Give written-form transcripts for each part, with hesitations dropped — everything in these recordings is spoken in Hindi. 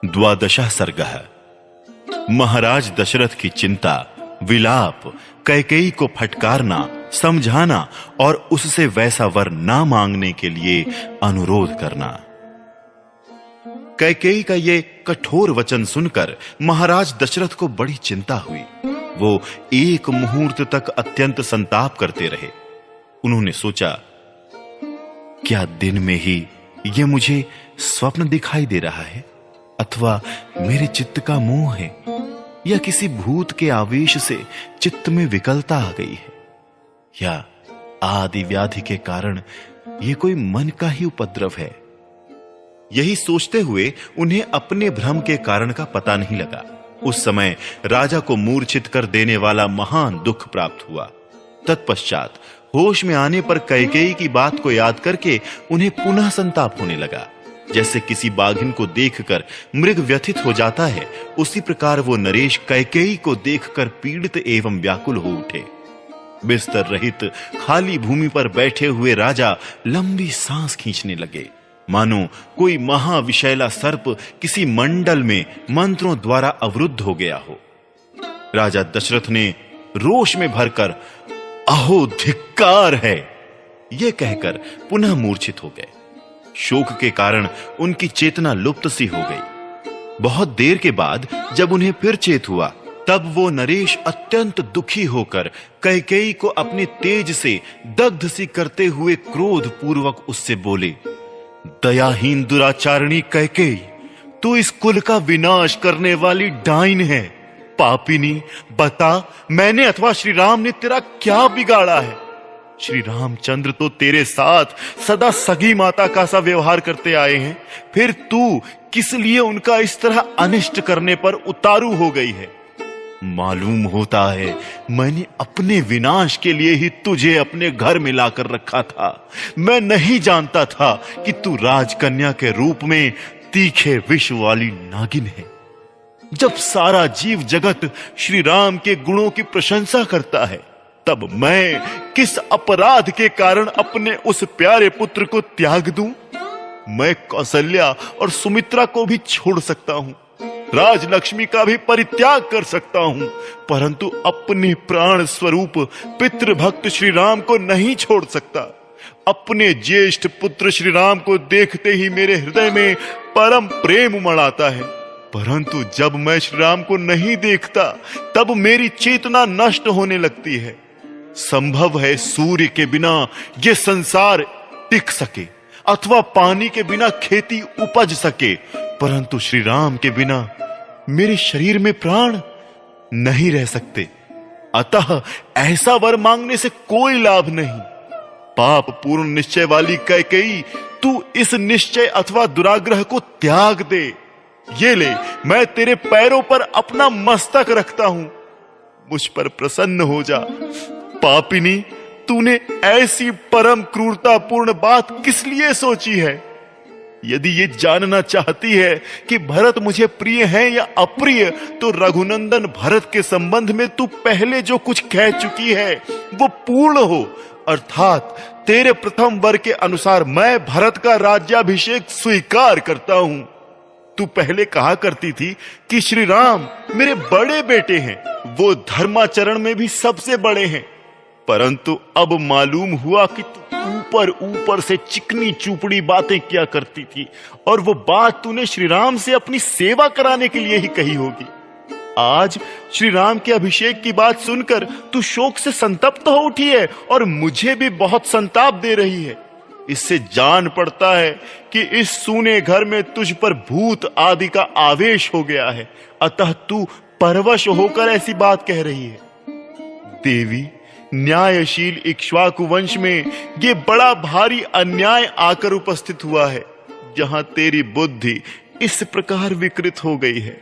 द्वादशः सर्गः। महाराज दशरथ की चिंता, विलाप, कैकेयी को फटकारना, समझाना और उससे वैसा वर ना मांगने के लिए अनुरोध करना। कैकेयी का ये कठोर वचन सुनकर महाराज दशरथ को बड़ी चिंता हुई। वो एक मुहूर्त तक अत्यंत संताप करते रहे। उन्होंने सोचा, क्या दिन में ही ये मुझे स्वप्न दिखाई दे रहा है, अथवा मेरे चित्त का मोह है, या किसी भूत के आवेश से चित्त में विकलता आ गई है, या आदि व्याधि के कारण ये कोई मन का ही उपद्रव है। यही सोचते हुए उन्हें अपने भ्रम के कारण का पता नहीं लगा। उस समय राजा को मूर्छित कर देने वाला महान दुख प्राप्त हुआ। तत्पश्चात होश में आने पर कैकेयी की बात को याद करके उन्हें पुनः संताप होने लगा। जैसे किसी बाघिन को देखकर मृग व्यथित हो जाता है, उसी प्रकार वो नरेश कैकेयी को देखकर पीड़ित एवं व्याकुल हो उठे। बिस्तर रहित खाली भूमि पर बैठे हुए राजा लंबी सांस खींचने लगे, मानो कोई महाविशैला सर्प किसी मंडल में मंत्रों द्वारा अवरुद्ध हो गया हो। राजा दशरथ ने रोष में भरकर अहो धिक्कार है, यह कहकर पुनः मूर्छित हो गए। शोक के कारण उनकी चेतना लुप्त सी हो गई। बहुत देर के बाद जब उन्हें फिर चेत हुआ, तब वो नरेश अत्यंत दुखी होकर कैकेयी को अपने तेज से दग्ध सी करते हुए क्रोध पूर्वक उससे बोले, दयाहीन दुराचारणी कैकेयी, तू इस कुल का विनाश करने वाली डाइन है। पापिनी, बता, मैंने अथवा श्री राम ने तेरा क्या बिगाड़ा है? श्री रामचंद्र तो तेरे साथ सदा सगी माता का सा व्यवहार करते आए हैं, फिर तू किस लिए उनका इस तरह अनिष्ट करने पर उतारू हो गई है? मालूम होता है मैंने अपने विनाश के लिए ही तुझे अपने घर में लाकर रखा था। मैं नहीं जानता था कि तू राजकन्या के रूप में तीखे विष वाली नागिन है। जब सारा जीव जगत श्री राम के गुणों की प्रशंसा करता है, तब मैं किस अपराध के कारण अपने उस प्यारे पुत्र को त्याग दूं? मैं कौशल्या और सुमित्रा को भी छोड़ सकता हूं, राजलक्ष्मी का भी परित्याग कर सकता हूं, परंतु अपने प्राण स्वरूप पितृभक्त श्री राम को नहीं छोड़ सकता। अपने ज्येष्ठ पुत्र श्री राम को देखते ही मेरे हृदय में परम प्रेम उमड़ आता है, परंतु जब मैं श्री राम को नहीं देखता, तब मेरी चेतना नष्ट होने लगती है। संभव है सूर्य के बिना ये संसार टिक सके, अथवा पानी के बिना खेती उपज सके, परंतु श्री राम के बिना मेरे शरीर में प्राण नहीं रह सकते। अतः ऐसा वर मांगने से कोई लाभ नहीं। पाप पूर्ण निश्चय वाली कैकेयी, तू इस निश्चय अथवा दुराग्रह को त्याग दे। ये ले, मैं तेरे पैरों पर अपना मस्तक रखता हूं, मुझ पर प्रसन्न हो जा। पापिनी, तूने ऐसी परम क्रूरतापूर्ण बात किस लिए सोची है? यदि ये जानना चाहती है कि भरत मुझे प्रिय है या अप्रिय, तो रघुनंदन भरत के संबंध में तू पहले जो कुछ कह चुकी है वो पूर्ण हो, अर्थात तेरे प्रथम वर के अनुसार मैं भरत का राज्याभिषेक स्वीकार करता हूं। तू पहले कहा करती थी कि श्री राम मेरे बड़े बेटे हैं, वो धर्माचरण में भी सबसे बड़े हैं, परंतु अब मालूम हुआ कि तू ऊपर ऊपर से चिकनी चूपड़ी बातें किया करती थी, और वो बात तूने श्री राम से अपनी सेवा कराने के लिए ही कही होगी। आज श्री राम के अभिषेक की बात सुनकर तू शोक से संतप्त हो उठी है और मुझे भी बहुत संताप दे रही है। इससे जान पड़ता है कि इस सूने घर में तुझ पर भूत आदि का आवेश हो गया है, अतः तू परवश होकर ऐसी बात कह रही है। देवी, न्यायशील इक्ष्वाकु वंश में ये बड़ा भारी अन्याय आकर उपस्थित हुआ है, जहां तेरी बुद्धि इस प्रकार विकृत हो गई है।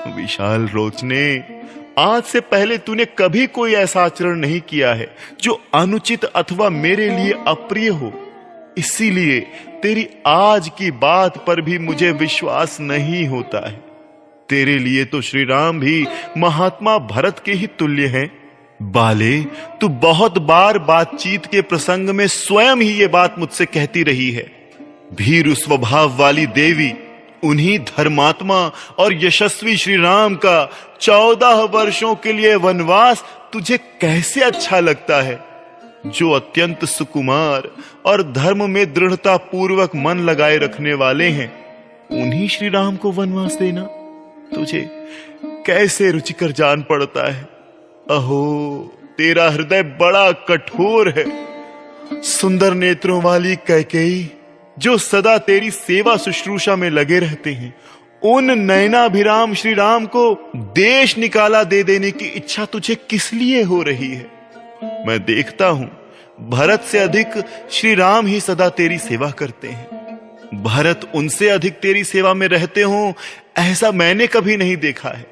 विशाल लोचने, आज से पहले तूने कभी कोई ऐसा आचरण नहीं किया है जो अनुचित अथवा मेरे लिए अप्रिय हो। इसीलिए तेरी आज की बात पर भी मुझे विश्वास नहीं होता है। तेरे लिए तो श्री राम भी महात्मा भरत के ही तुल्य हैं। बाले, तू बहुत बार बातचीत के प्रसंग में स्वयं ही ये बात मुझसे कहती रही है। भीरु स्वभाव वाली देवी, उन्हीं धर्मात्मा और यशस्वी श्री राम का 14 वर्षों के लिए वनवास तुझे कैसे अच्छा लगता है, जो अत्यंत सुकुमार और धर्म में दृढ़ता पूर्वक मन लगाए रखने वाले हैं। उन्हीं श्री राम को वनवास देना तुझे कैसे रुचिकर जान पड़ता है। अहो, तेरा हृदय बड़ा कठोर है। सुंदर नेत्रों वाली कैकेयी, जो सदा तेरी सेवा शुश्रूषा में लगे रहते हैं, उन नयनाभिराम श्री राम को देश निकाला दे देने की इच्छा तुझे किस लिए हो रही है? मैं देखता हूं भरत से अधिक श्री राम ही सदा तेरी सेवा करते हैं। भरत उनसे अधिक तेरी सेवा में रहते हो, ऐसा मैंने कभी नहीं देखा है।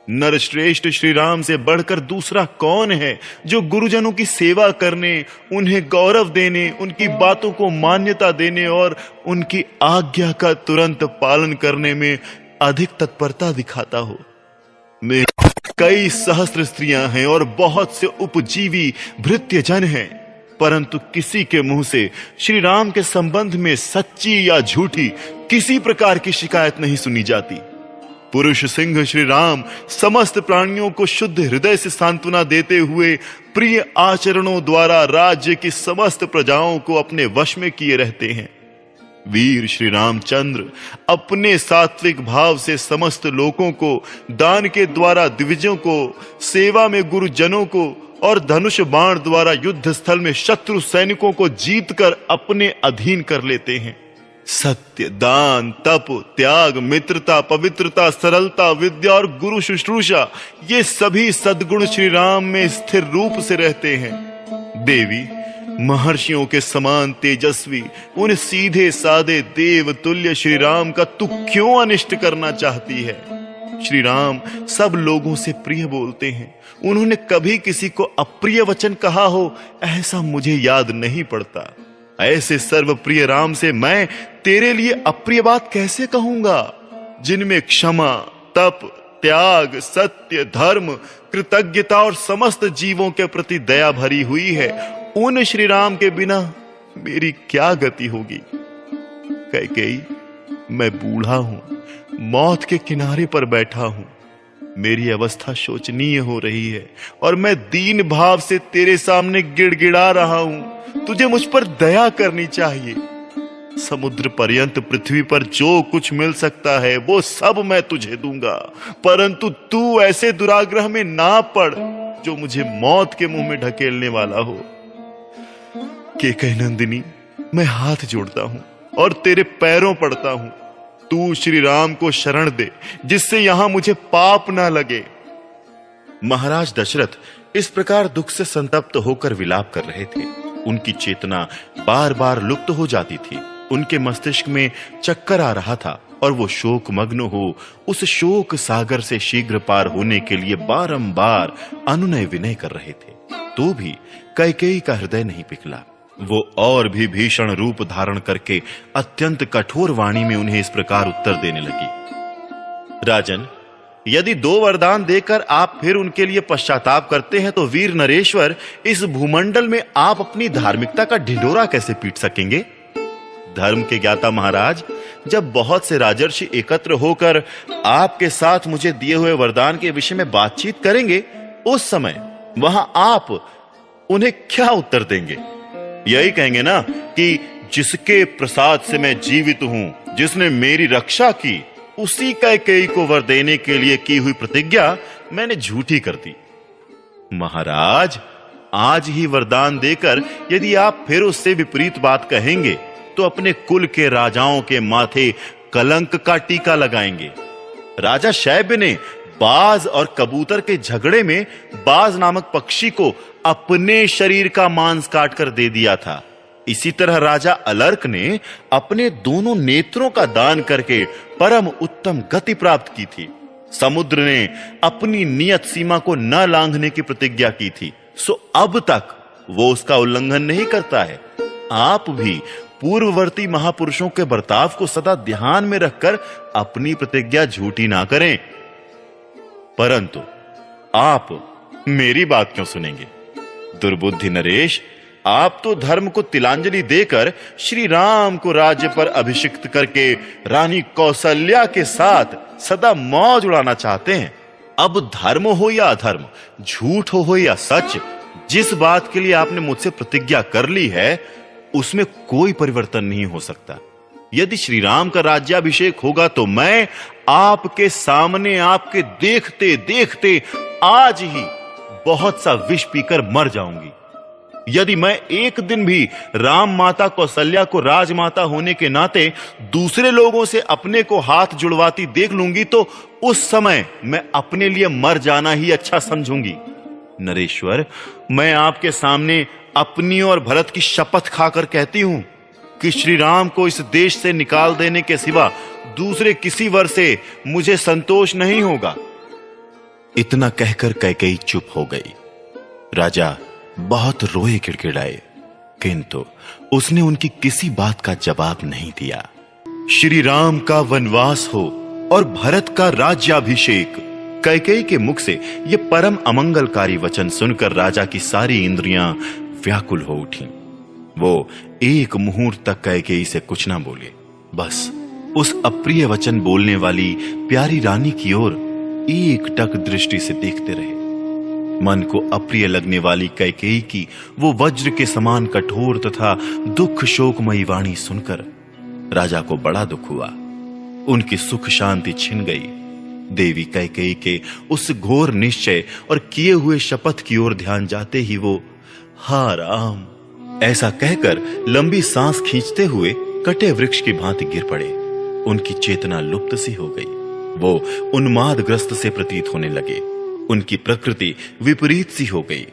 नरश्रेष्ठ श्री राम से बढ़कर दूसरा कौन है जो गुरुजनों की सेवा करने, उन्हें गौरव देने, उनकी बातों को मान्यता देने और उनकी आज्ञा का तुरंत पालन करने में अधिक तत्परता दिखाता हो। मेरे कई सहस्त्र स्त्रियां हैं और बहुत से उपजीवी भृत्यजन हैं, परंतु किसी के मुंह से श्री राम के संबंध में सच्ची या झूठी किसी प्रकार की शिकायत नहीं सुनी जाती। पुरुष सिंह श्री राम समस्त प्राणियों को शुद्ध हृदय से सांत्वना देते हुए प्रिय आचरणों द्वारा राज्य की समस्त प्रजाओं को अपने वश में किए रहते हैं। वीर श्री रामचंद्र अपने सात्विक भाव से समस्त लोगों को दान के द्वारा दिविजों को, सेवा में गुरुजनों को और धनुष बाण द्वारा युद्ध स्थल में शत्रु सैनिकों को जीतकर अपने अधीन कर लेते हैं। सत्य, दान, तप, त्याग, मित्रता, पवित्रता, सरलता, विद्या और गुरु शुश्रूषा, ये सभी सद्गुण श्री राम में स्थिर रूप से रहते हैं। देवी, महर्षियों के समान तेजस्वी उन सीधे सादे देव तुल्य श्री राम का तू क्यों अनिष्ट करना चाहती है? श्री राम सब लोगों से प्रिय बोलते हैं। उन्होंने कभी किसी को अप्रिय वचन कहा हो, ऐसा मुझे याद नहीं पड़ता। ऐसे सर्वप्रिय राम से मैं तेरे लिए अप्रिय बात कैसे कहूंगा, जिनमें क्षमा, तप, त्याग, सत्य, धर्म, कृतज्ञता और समस्त जीवों के प्रति दया भरी हुई है। उन श्री राम के बिना मेरी क्या गति होगी? कैकेयी, मैं बूढ़ा हूं, मौत के किनारे पर बैठा हूं। मेरी अवस्था शोचनीय हो रही है और मैं दीन भाव से तेरे सामने गिड़गिड़ा रहा हूं। तुझे मुझ पर दया करनी चाहिए। समुद्र पर्यंत पृथ्वी पर जो कुछ मिल सकता है वो सब मैं तुझे दूंगा, परंतु तू ऐसे दुराग्रह में ना पड़ जो मुझे मौत के मुंह में ढकेलने वाला हो। कैकेयी नंदिनी, मैं हाथ जोड़ता हूं और तेरे पैरों पड़ता हूं। तू श्री राम को शरण दे, जिससे यहां मुझे पाप ना लगे। महाराज दशरथ इस प्रकार दुख से संतप्त होकर विलाप कर रहे थे। उनकी चेतना बार बार लुप्त हो जाती थी। उनके मस्तिष्क में चक्कर आ रहा था और वो शोक मग्न हो उस शोक सागर से शीघ्र पार होने के लिए बारंबार अनुनय विनय कर रहे थे। तो भी कैकेयी का हृदय नहीं पिघला। वो और भी भीषण रूप धारण करके अत्यंत कठोर वाणी में उन्हें इस प्रकार उत्तर देने लगी। राजन, यदि 2 वरदान देकर आप फिर उनके लिए पश्चाताप करते हैं तो वीर नरेश्वर, इस भूमंडल में आप अपनी धार्मिकता का ढिंढोरा कैसे पीट सकेंगे? धर्म के ज्ञाता महाराज, जब बहुत से राजर्षि एकत्र होकर आपके साथ मुझे दिए हुए वरदान के विषय में बातचीत करेंगे, उस समय वहां आप उन्हें क्या उत्तर देंगे? यही कहेंगे ना कि जिसके प्रसाद से मैं जीवित हूं, जिसने मेरी रक्षा की, उसी कैकेयी को वर देने के लिए की हुई प्रतिज्ञा मैंने झूठी कर दी। महाराज, आज ही वरदान देकर यदि आप फिर उससे विपरीत बात कहेंगे तो अपने कुल के राजाओं के माथे कलंक का टीका लगाएंगे। राजा शैब्य ने बाज और कबूतर के झगड़े में बाज नामक पक्षी को अपने शरीर का मांस काटकर दे दिया था। इसी तरह राजा अलर्क ने अपने दोनों नेत्रों का दान करके परम उत्तम गति प्राप्त की थी। समुद्र ने अपनी नियत सीमा को न लांघने की प्रतिज्ञा की थी, सो अब तक वो उसका उल्लंघन नहीं करता है। आप भी पूर्ववर्ती महापुरुषों के बर्ताव को सदा ध्यान में रखकर अपनी प्रतिज्ञा झूठी ना करें। परंतु आप मेरी बात क्यों सुनेंगे? दुर्बुद्धि नरेश, आप तो धर्म को तिलांजलि देकर श्री राम को राज्य पर अभिषिक्त करके रानी कौशल्या के साथ सदा मौज उड़ाना चाहते हैं। अब धर्म हो या अधर्म, झूठ हो या सच, जिस बात के लिए आपने मुझसे प्रतिज्ञा कर ली है उसमें कोई परिवर्तन नहीं हो सकता। यदि श्री राम का राज्याभिषेक होगा तो मैं आपके सामने, आपके देखते देखते आज ही बहुत सा विष पीकर मर जाऊंगी। यदि मैं एक दिन भी राम माता कौशल्या को राजमाता होने के नाते दूसरे लोगों से अपने को हाथ जुड़वाती देख लूंगी तो उस समय मैं अपने लिए मर जाना ही अच्छा समझूंगी। नरेश्वर, मैं आपके सामने अपनी और भरत की शपथ खाकर कहती हूं कि श्री राम को इस देश से निकाल देने के सिवा दूसरे किसी वर से मुझे संतोष नहीं होगा। इतना कहकर कैकेयी चुप हो गई। राजा बहुत रोए गिड़गिड़ाए, किंतु उसने उनकी किसी बात का जवाब नहीं दिया। श्री राम का वनवास हो और भरत का राज्याभिषेक, कैकेयी के मुख से ये परम अमंगलकारी वचन सुनकर राजा की सारी इंद्रियां व्याकुल हो उठी। वो एक मुहूर्त तक कैकेयी से कुछ ना बोले, बस उस अप्रिय वचन बोलने वाली प्यारी रानी की ओर एकटक दृष्टि से देखते रहे। मन को अप्रिय लगने वाली कैकेयी की वो वज्र के समान कठोर तथा दुख शोकमयी वाणी सुनकर राजा को बड़ा दुख हुआ। उनकी सुख शांति छिन गई। देवी कैकेयी के उस घोर निश्चय और किए हुए शपथ की ओर ध्यान जाते ही वो हा राम ऐसा कहकर लंबी सांस खींचते हुए कटे वृक्ष की भांति गिर पड़े। उनकी चेतना लुप्त सी हो गई। वो उन्मादग्रस्त से प्रतीत होने लगे। उनकी प्रकृति विपरीत सी हो गई।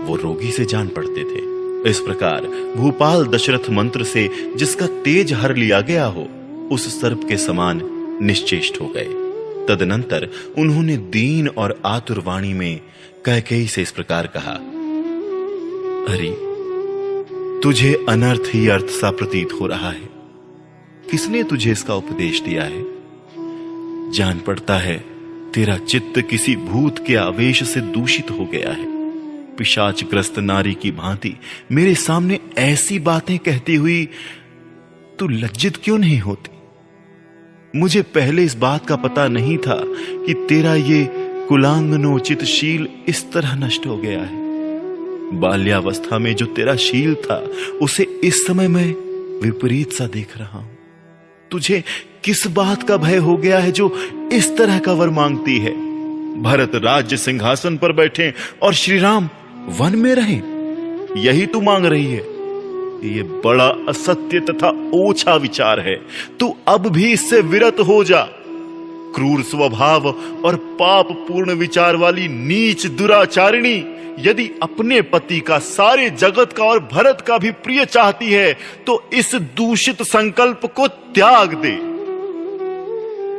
वो रोगी से जान पड़ते थे। इस प्रकार भूपाल दशरथ मंत्र से जिसका तेज हर लिया गया हो, उस सर्प के समान निश्चेष्ट हो गए। तदनंतर उन्होंने दीन और आतुर वाणी में कैकेयी से इस प्रकार कहा, अरे तुझे अनर्थ ही अर्थ सा प्रतीत हो रहा है। किसने तुझे इसका उपदेश दिया है? जान पड़ता है तेरा चित्त किसी भूत के आवेश से दूषित हो गया है। पिशाचग्रस्त नारी की भांति मेरे सामने ऐसी बातें कहती हुई तू लज्जित क्यों नहीं होती? मुझे पहले इस बात का पता नहीं था कि तेरा ये कुलांगनोचित शील इस तरह नष्ट हो गया है। बाल्यावस्था में जो तेरा शील था उसे इस समय मैं विपरीत सा देख रहा हूं। तुझे किस बात का भय हो गया है जो इस तरह का वर मांगती है? भरत राज्य सिंहासन पर बैठे और श्री राम वन में रहें, यही तू मांग रही है? ये बड़ा असत्य तथा ओछा विचार है। तू अब भी इससे विरत हो जा। क्रूर स्वभाव और पाप पूर्ण विचार वाली नीच दुराचारिणी यदि अपने पति का, सारे जगत का और भरत का भी प्रिय चाहती है तो इस दूषित संकल्प को त्याग दे।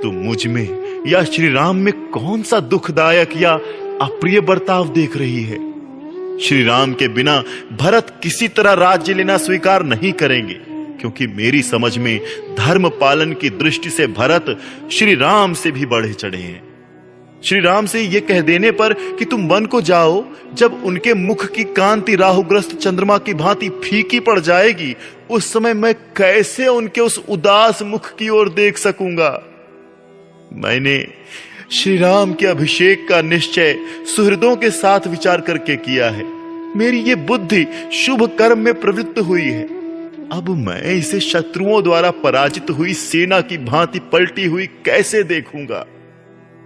तू मुझ में या श्री राम में कौन सा दुखदायक या अप्रिय बर्ताव देख रही है? श्री राम के बिना भरत किसी तरह राज्य लेना स्वीकार नहीं करेंगे, क्योंकि मेरी समझ में धर्म पालन की दृष्टि से भरत श्री राम से भी बढ़े चढ़े हैं। श्री राम से यह कह देने पर कि तुम वन को जाओ, जब उनके मुख की कांति राहुग्रस्त चंद्रमा की भांति फीकी पड़ जाएगी, उस समय मैं कैसे उनके उस उदास मुख की ओर देख सकूंगा? मैंने श्री राम के अभिषेक का निश्चय सुहृदों के साथ विचार करके किया है। मेरी ये बुद्धि शुभ कर्म में प्रवृत्त हुई है। अब मैं इसे शत्रुओं द्वारा पराजित हुई सेना की भांति पलटी हुई कैसे देखूंगा?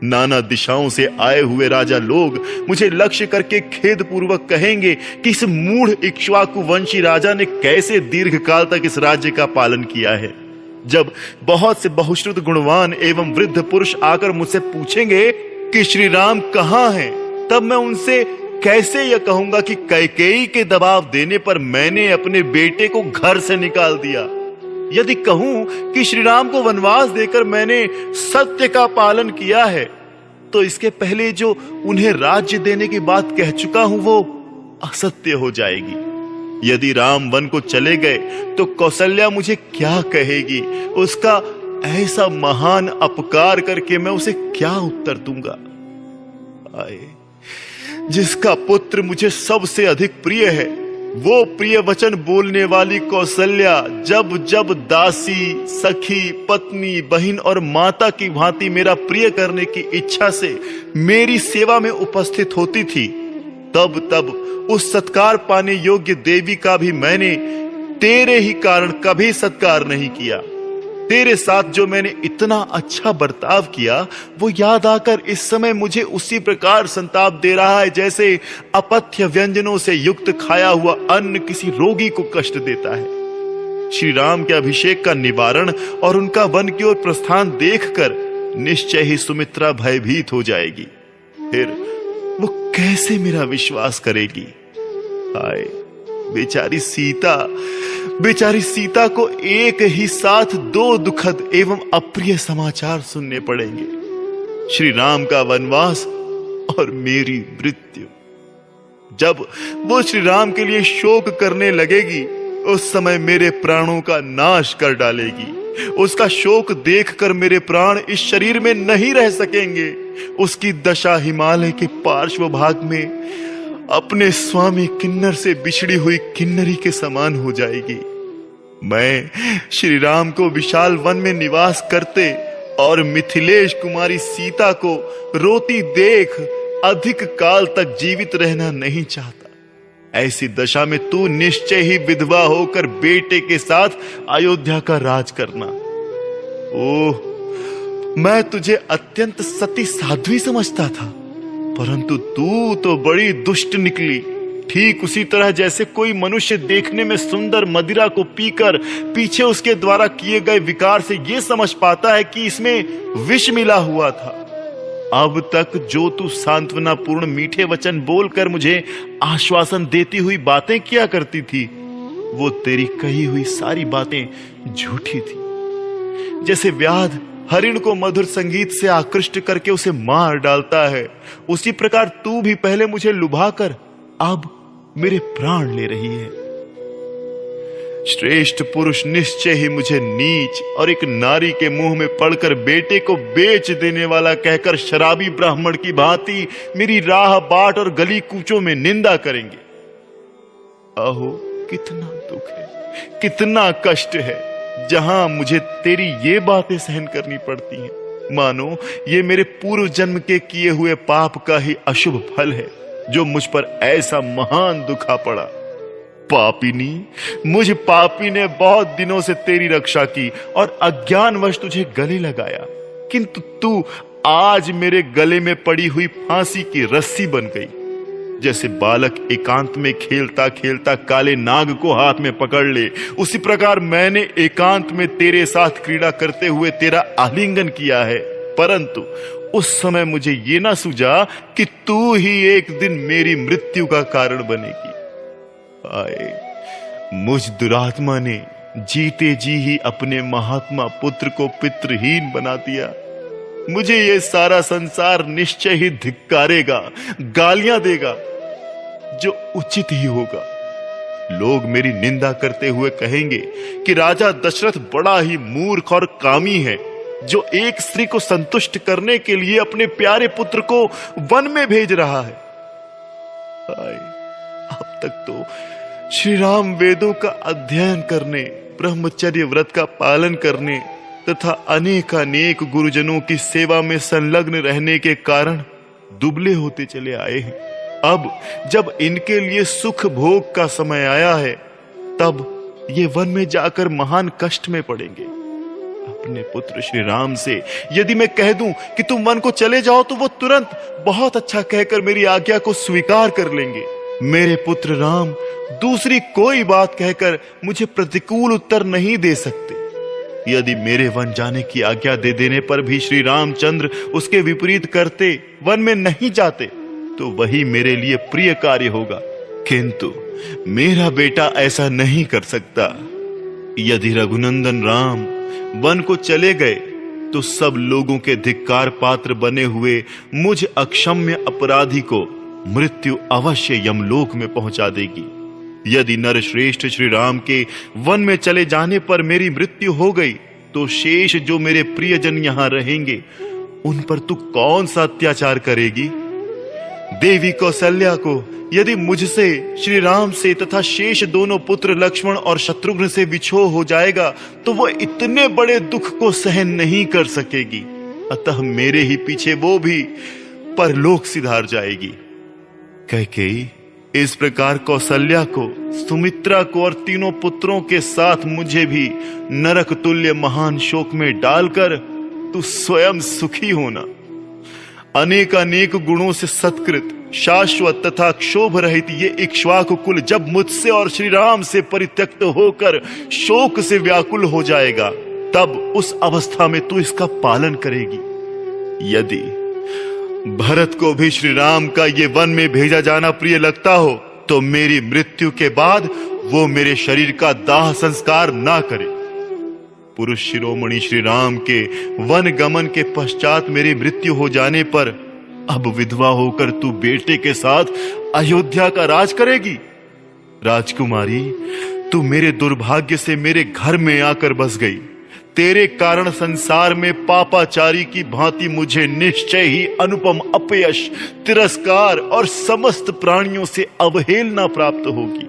नाना दिशाओं से आए हुए राजा लोग मुझे लक्ष्य करके खेद पूर्वक कहेंगे कि इस मूढ़ इक्ष्वाकु वंशी राजा ने कैसे दीर्घ काल तक इस राज्य का पालन किया है। जब बहुत से बहुश्रुत गुणवान एवं वृद्ध पुरुष आकर मुझसे पूछेंगे कि श्री राम कहां हैं, तब मैं उनसे कैसे यह कहूंगा कि कैकेयी के दबाव देने पर मैंने अपने बेटे को घर से निकाल दिया। यदि कहूं कि श्री राम को वनवास देकर मैंने सत्य का पालन किया है, तो इसके पहले जो उन्हें राज्य देने की बात कह चुका हूं वो असत्य हो जाएगी। यदि राम वन को चले गए तो कौशल्या मुझे क्या कहेगी? उसका ऐसा महान अपकार करके मैं उसे क्या उत्तर दूंगा? आए, जिसका पुत्र मुझे सबसे अधिक प्रिय है, वो प्रिय वचन बोलने वाली कौशल्या जब जब दासी, सखी, पत्नी, बहन और माता की भांति मेरा प्रिय करने की इच्छा से मेरी सेवा में उपस्थित होती थी, तब तब उस सत्कार पाने योग्य देवी का भी मैंने तेरे ही कारण कभी सत्कार नहीं किया। तेरे साथ जो मैंने इतना अच्छा बर्ताव किया वो याद आकर इस समय मुझे उसी प्रकार संताप दे रहा है जैसे अपथ्य व्यंजनों से युक्त खाया हुआ अन्न किसी रोगी को कष्ट देता है। श्री राम के अभिषेक का निवारण और उनका वन की ओर प्रस्थान देखकर निश्चय ही सुमित्रा भयभीत हो जाएगी। फिर वो कैसे मेरा विश्वास करेगी? हाय, बेचारी सीता को एक ही साथ दो दुखद एवं अप्रिय समाचार सुनने पड़ेंगे, श्री राम का वनवास और मेरी मृत्यु। जब वो श्री राम के लिए शोक करने लगेगी उस समय मेरे प्राणों का नाश कर डालेगी। उसका शोक देखकर मेरे प्राण इस शरीर में नहीं रह सकेंगे। उसकी दशा हिमालय के पार्श्व भाग में अपने स्वामी किन्नर से बिछड़ी हुई किन्नरी के समान हो जाएगी। मैं श्री राम को विशाल वन में निवास करते और मिथिलेश कुमारी सीता को रोती देख अधिक काल तक जीवित रहना नहीं चाहता। ऐसी दशा में तू निश्चय ही विधवा होकर बेटे के साथ अयोध्या का राज करना। ओह, मैं तुझे अत्यंत सती साध्वी समझता था, परंतु तू तो बड़ी दुष्ट निकली। ठीक उसी तरह जैसे कोई मनुष्य देखने में सुंदर मदिरा को पीकर पीछे उसके द्वारा किए गए विकार से यह समझ पाता है कि इसमें विष मिला हुआ था। अब तक जो तू सांत्वनापूर्ण मीठे वचन बोलकर मुझे आश्वासन देती हुई बातें किया करती थी, वो तेरी कही हुई सारी बातें झूठी थी। जैसे व्याध हरिण को मधुर संगीत से आकृष्ट करके उसे मार डालता है, उसी प्रकार तू भी पहले मुझे लुभाकर अब मेरे प्राण ले रही है। श्रेष्ठ पुरुष निश्चय ही मुझे नीच और एक नारी के मुंह में पड़कर बेटे को बेच देने वाला कहकर शराबी ब्राह्मण की भांति मेरी राह बाट और गली कूचों में निंदा करेंगे। अहो, कितना दुख है, कितना कष्ट है, जहां मुझे तेरी ये बातें सहन करनी पड़ती हैं। मानो ये मेरे पूर्व जन्म के किए हुए पाप का ही अशुभ फल है जो मुझ पर ऐसा महान दुखा पड़ा। पापिनी, मुझ पापी ने बहुत दिनों से तेरी रक्षा की और अज्ञानवश तुझे गले लगाया, किंतु तू आज मेरे गले में पड़ी हुई फांसी की रस्सी बन गई। जैसे बालक एकांत में खेलता खेलता काले नाग को हाथ में पकड़ ले, उसी प्रकार मैंने एकांत में तेरे साथ क्रीड़ा करते हुए तेरा आलिंगन किया है, परंतु उस समय मुझे ये ना सूझा कि तू ही एक दिन मेरी मृत्यु का कारण बनेगी। आए, मुझ दुरात्मा ने जीते जी ही अपने महात्मा पुत्र को पितृहीन बना दिया। मुझे ये सारा संसार निश्चय ही धिक्कारेगा, गालियां देगा, जो उचित ही होगा। लोग मेरी निंदा करते हुए कहेंगे कि राजा दशरथ बड़ा ही मूर्ख और कामी है, जो एक स्त्री को संतुष्ट करने के लिए अपने प्यारे पुत्र को वन में भेज रहा है। अब तक तो श्री राम वेदों का अध्ययन करने, ब्रह्मचर्य व्रत का पालन करने तथा अनेकानेक गुरुजनों की सेवा में संलग्न रहने के कारण दुबले होते चले आए हैं। अब जब इनके लिए सुख भोग का समय आया है, तब ये वन में जाकर महान कष्ट में पड़ेंगे। अपने पुत्र श्री राम से यदि मैं कह दूं कि तुम वन को चले जाओ, तो वो तुरंत बहुत अच्छा कहकर मेरी आज्ञा को स्वीकार कर लेंगे। मेरे पुत्र राम दूसरी कोई बात कहकर मुझे प्रतिकूल उत्तर नहीं दे सकते। यदि मेरे वन जाने की आज्ञा दे देने पर भी श्री रामचंद्र उसके विपरीत करते, वन में नहीं जाते, तो वही मेरे लिए प्रिय कार्य होगा। किंतु मेरा बेटा ऐसा नहीं कर सकता। यदि रघुनंदन राम वन को चले गए, तो सब लोगों के धिक्कार पात्र बने हुए मुझ अक्षम्य अपराधी को मृत्यु अवश्य यमलोक में पहुंचा देगी। यदि नरश्रेष्ठ श्री राम के वन में चले जाने पर मेरी मृत्यु हो गई, तो शेष जो मेरे प्रियजन यहां रहेंगे, उन पर तू कौन सा अत्याचार करेगी? देवी कौशल्या को यदि मुझसे, श्री राम से तथा शेष दोनों पुत्र लक्ष्मण और शत्रुघ्न से विछोह हो जाएगा तो वह इतने बड़े दुख को सहन नहीं कर सकेगी। अतः मेरे ही पीछे वो भी परलोक सिधार जाएगी। कैकेयी इस प्रकार कौसल्या को, सुमित्रा को और तीनों पुत्रों के साथ मुझे भी नरक तुल्य महान शोक में डालकर तू स्वयं सुखी होना। अनेकानेक गुणों से सत्कृत, शाश्वत तथा क्षोभ रहित ये इक्ष्वाकु कुल जब मुझसे और श्री राम से परित्यक्त होकर शोक से व्याकुल हो जाएगा, तब उस अवस्था में तू इसका पालन करेगी। यदि भरत को भी श्री राम का ये वन में भेजा जाना प्रिय लगता हो तो मेरी मृत्यु के बाद वो मेरे शरीर का दाह संस्कार ना करे। पुरुष शिरोमणि श्री राम के वन गमन के पश्चात मेरी मृत्यु हो जाने पर अब विधवा होकर तू बेटे के साथ अयोध्या का राज करेगी। राजकुमारी, तू मेरे दुर्भाग्य से मेरे घर में आकर बस गई। तेरे कारण संसार में पापाचारी की भांति मुझे निश्चय ही अनुपम अपयश, तिरस्कार और समस्त प्राणियों से अवहेलना प्राप्त होगी।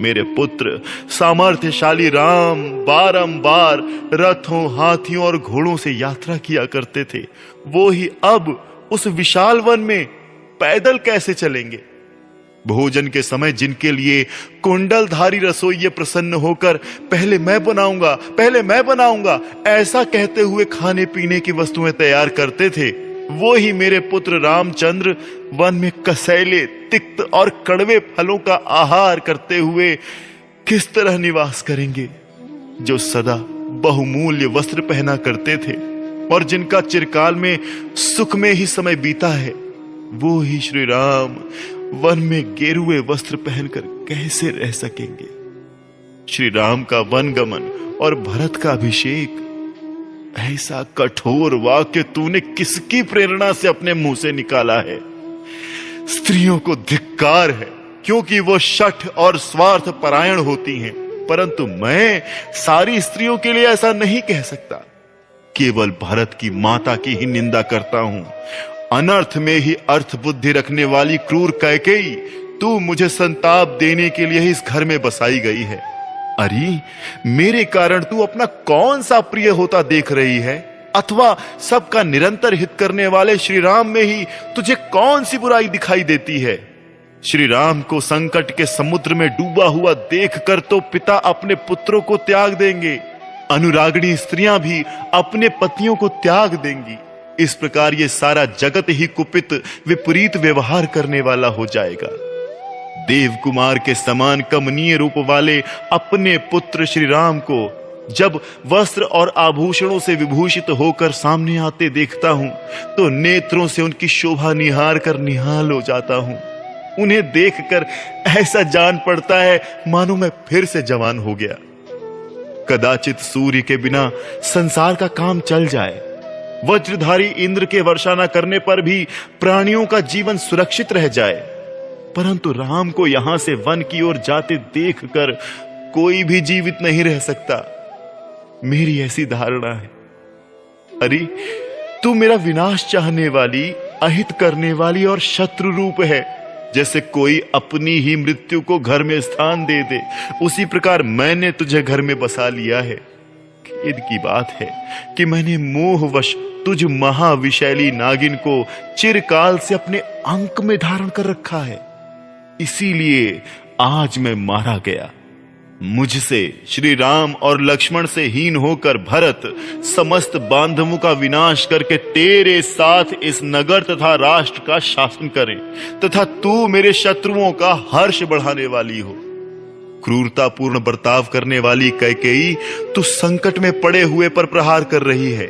मेरे पुत्र सामर्थ्यशाली राम बारंबार रथों, हाथियों और घोड़ों से यात्रा किया करते थे। वो ही अब उस विशाल वन में पैदल कैसे चलेंगे? भोजन के समय जिनके लिए कुंडलधारी रसोइये प्रसन्न होकर पहले मैं बनाऊंगा, पहले मैं बनाऊंगा ऐसा कहते हुए खाने पीने की वस्तुएं तैयार करते थे, वो ही मेरे पुत्र रामचंद्र वन में कसैले, तिक्त और कड़वे फलों का आहार करते हुए किस तरह निवास करेंगे? जो सदा बहुमूल्य वस्त्र पहना करते थे और जिनका चिरकाल में सुख में ही समय बीता है, वो ही श्री राम वन में गेरुए वस्त्र पहनकर कैसे रह सकेंगे? श्री राम का वन गमन और भरत का अभिषेक, ऐसा कठोर वाक्य तूने किसकी प्रेरणा से अपने मुंह से निकाला है? स्त्रियों को धिक्कार है, क्योंकि वो शठ और स्वार्थ परायण होती हैं, परंतु मैं सारी स्त्रियों के लिए ऐसा नहीं कह सकता। केवल भरत की माता की ही निंदा करता हूं। अनर्थ में ही अर्थ बुद्धि रखने वाली क्रूर कैकेयी, तू मुझे संताप देने के लिए ही इस घर में बसाई गई है। अरे, मेरे कारण तू अपना कौन सा प्रिय होता देख रही है? अथवा सबका निरंतर हित करने वाले श्री राम में ही तुझे कौन सी बुराई दिखाई देती है? श्री राम को संकट के समुद्र में डूबा हुआ देखकर तो पिता अपने पुत्रों को त्याग देंगे, अनुरागिणी स्त्रियां भी अपने पतियों को त्याग देंगी। इस प्रकार ये सारा जगत ही कुपित, विपरीत व्यवहार करने वाला हो जाएगा। देव कुमार के समान कमनीय रूप वाले अपने पुत्र श्री राम को जब वस्त्र और आभूषणों से विभूषित होकर सामने आते देखता हूं तो नेत्रों से उनकी शोभा निहार कर निहाल हो जाता हूं। उन्हें देखकर ऐसा जान पड़ता है मानो मैं फिर से जवान हो गया। कदाचित सूर्य के बिना संसार का काम चल जाए, वज्रधारी इंद्र के वर्षा न करने पर भी प्राणियों का जीवन सुरक्षित रह जाए, परंतु राम को यहां से वन की ओर जाते देखकर कोई भी जीवित नहीं रह सकता। मेरी ऐसी धारणा है। अरे, तू मेरा विनाश चाहने वाली, अहित करने वाली और शत्रु रूप है। जैसे कोई अपनी ही मृत्यु को घर में स्थान दे दे, उसी प्रकार मैंने तुझे घर में बसा लिया है। खेद की बात है कि मैंने मोहवश तुझ महाविशैली नागिन को चिरकाल से अपने अंक में धारण कर रखा है। इसीलिए आज मैं मारा गया। मुझसे, श्री राम और लक्ष्मण से हीन होकर भरत समस्त बांधवों का विनाश करके तेरे साथ इस नगर तथा राष्ट्र का शासन करे, तथा तू मेरे शत्रुओं का हर्ष बढ़ाने वाली हो। क्रूरतापूर्ण बर्ताव करने वाली कैकेयी, तू संकट में पड़े हुए पर प्रहार कर रही है।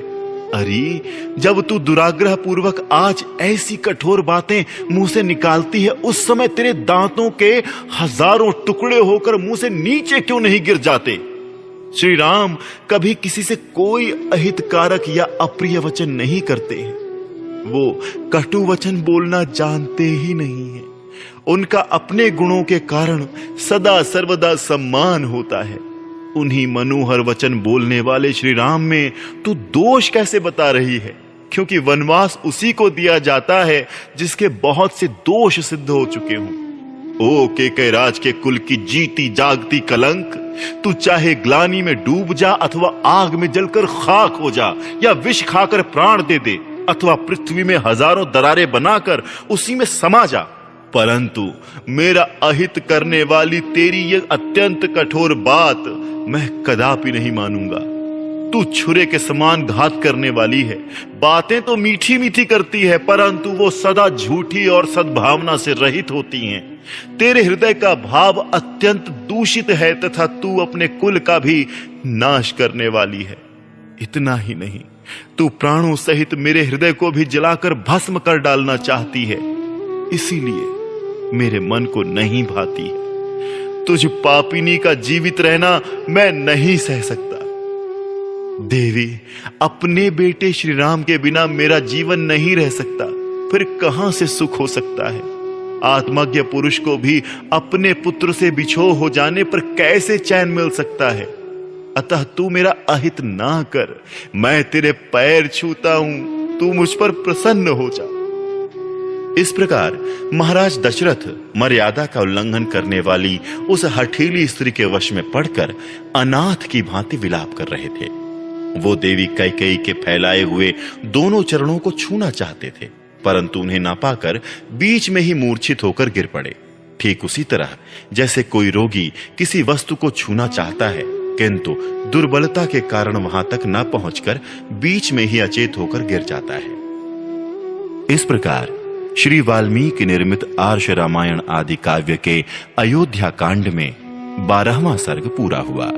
अरे, जब तू दुराग्रह पूर्वक आज ऐसी कठोर बातें मुंह से निकालती है, उस समय तेरे दांतों के हजारों टुकड़े होकर मुंह से नीचे क्यों नहीं गिर जाते? श्री राम कभी किसी से कोई अहितकारक या अप्रिय वचन नहीं करते हैं। वो कटु वचन बोलना जानते ही नहीं है। उनका अपने गुणों के कारण सदा सर्वदा सम्मान होता है। उन्हीं मनोहर वचन बोलने वाले श्री राम में तू दोष कैसे बता रही है? क्योंकि वनवास उसी को दिया जाता है जिसके बहुत से दोष सिद्ध हो चुके हों। ओ केकयराज के कुल की जीती जागती कलंक, तू चाहे ग्लानि में डूब जा अथवा आग में जलकर खाक हो जा, या विष खाकर प्राण दे दे, अथवा पृथ्वी में हजारों दरारें बनाकर उसी में समा जा, परंतु मेरा अहित करने वाली तेरी यह अत्यंत कठोर बात मैं कदापि नहीं मानूंगा। तू छुरे के समान घात करने वाली है। बातें तो मीठी मीठी करती है, परंतु वो सदा झूठी और सद्भावना से रहित होती हैं। तेरे हृदय का भाव अत्यंत दूषित है तथा तू अपने कुल का भी नाश करने वाली है। इतना ही नहीं, तू प्राणों सहित मेरे हृदय को भी जलाकर भस्म कर डालना चाहती है। इसीलिए मेरे मन को नहीं भाती है। तुझ पापिनी का जीवित रहना मैं नहीं सह सकता। देवी, अपने बेटे श्री राम के बिना मेरा जीवन नहीं रह सकता, फिर कहां से सुख हो सकता है? आत्मज्ञ पुरुष को भी अपने पुत्र से बिछोह हो जाने पर कैसे चैन मिल सकता है? अतः तू मेरा अहित ना कर, मैं तेरे पैर छूता हूं, तू मुझ पर प्रसन्न हो जा। इस प्रकार महाराज दशरथ मर्यादा का उल्लंघन करने वाली उस हठीली स्त्री के वश में पड़कर अनाथ की भांति विलाप कर रहे थे। वो देवी कैकेयी के फैलाए हुए दोनों चरणों को छूना चाहते थे, परंतु उन्हें ना पाकर बीच में ही मूर्छित होकर गिर पड़े। ठीक उसी तरह जैसे कोई रोगी किसी वस्तु को छूना चाहता है, किंतु दुर्बलता के कारण वहां तक न पहुंचकर बीच में ही अचेत होकर गिर जाता है। इस प्रकार श्री वाल्मीकि निर्मित आर्ष रामायण आदि काव्य के अयोध्या कांड में 12वां सर्ग पूरा हुआ।